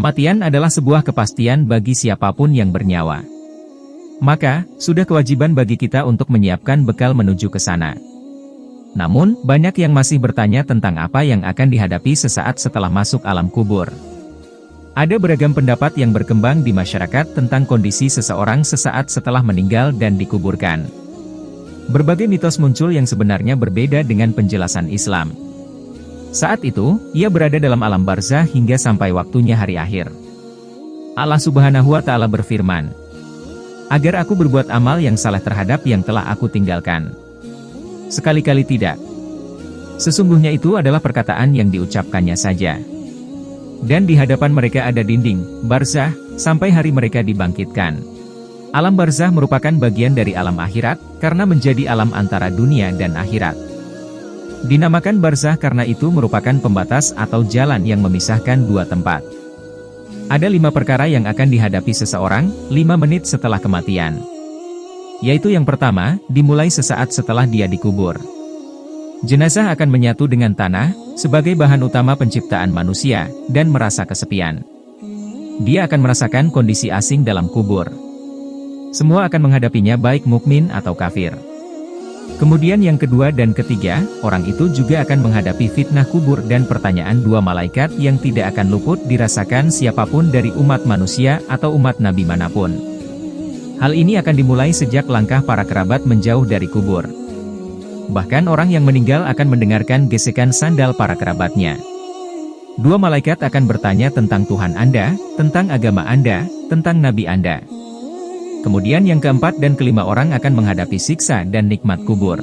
Kematian adalah sebuah kepastian bagi siapapun yang bernyawa. Maka, sudah kewajiban bagi kita untuk menyiapkan bekal menuju ke sana. Namun, banyak yang masih bertanya tentang apa yang akan dihadapi sesaat setelah masuk alam kubur. Ada beragam pendapat yang berkembang di masyarakat tentang kondisi seseorang sesaat setelah meninggal dan dikuburkan. Berbagai mitos muncul yang sebenarnya berbeda dengan penjelasan Islam. Saat itu, ia berada dalam alam barzah hingga sampai waktunya hari akhir. Allah Subhanahu wa Ta'ala berfirman, "Agar aku berbuat amal yang saleh terhadap yang telah aku tinggalkan. Sekali-kali tidak. Sesungguhnya itu adalah perkataan yang diucapkannya saja. Dan di hadapan mereka ada dinding, barzah, sampai hari mereka dibangkitkan." Alam barzah merupakan bagian dari alam akhirat, karena menjadi alam antara dunia dan akhirat. Dinamakan barzah karena itu merupakan pembatas atau jalan yang memisahkan dua tempat. Ada 5 perkara yang akan dihadapi seseorang, 5 menit setelah kematian. Yaitu yang pertama, dimulai sesaat setelah dia dikubur. Jenazah akan menyatu dengan tanah, sebagai bahan utama penciptaan manusia, dan merasa kesepian. Dia akan merasakan kondisi asing dalam kubur. Semua akan menghadapinya baik mukmin atau kafir. Kemudian yang kedua dan ketiga, orang itu juga akan menghadapi fitnah kubur dan pertanyaan 2 malaikat yang tidak akan luput dirasakan siapapun dari umat manusia atau umat nabi manapun. Hal ini akan dimulai sejak langkah para kerabat menjauh dari kubur. Bahkan orang yang meninggal akan mendengarkan gesekan sandal para kerabatnya. 2 malaikat akan bertanya tentang Tuhan Anda, tentang agama Anda, tentang nabi Anda. Kemudian yang keempat dan kelima orang akan menghadapi siksa dan nikmat kubur.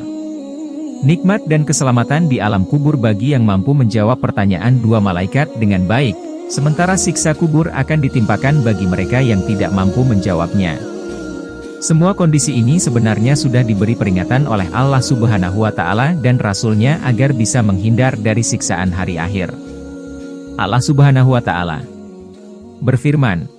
Nikmat dan keselamatan di alam kubur bagi yang mampu menjawab pertanyaan 2 malaikat dengan baik, sementara siksa kubur akan ditimpakan bagi mereka yang tidak mampu menjawabnya. Semua kondisi ini sebenarnya sudah diberi peringatan oleh Allah Subhanahu wa Ta'ala dan Rasul-Nya agar bisa menghindar dari siksaan hari akhir. Allah Subhanahu wa Ta'ala berfirman,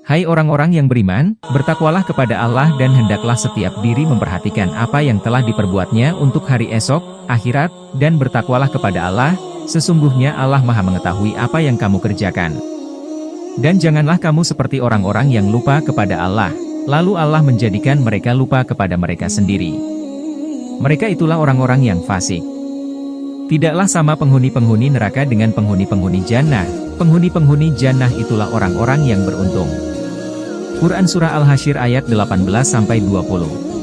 "Hai orang-orang yang beriman, bertakwalah kepada Allah dan hendaklah setiap diri memperhatikan apa yang telah diperbuatnya untuk hari esok, akhirat, dan bertakwalah kepada Allah, sesungguhnya Allah Maha mengetahui apa yang kamu kerjakan. Dan janganlah kamu seperti orang-orang yang lupa kepada Allah, lalu Allah menjadikan mereka lupa kepada mereka sendiri. Mereka itulah orang-orang yang fasik. Tidaklah sama penghuni-penghuni neraka dengan penghuni-penghuni jannah, penghuni-penghuni jannah itulah orang-orang yang beruntung." Quran Surah Al-Hasyr ayat 18-20.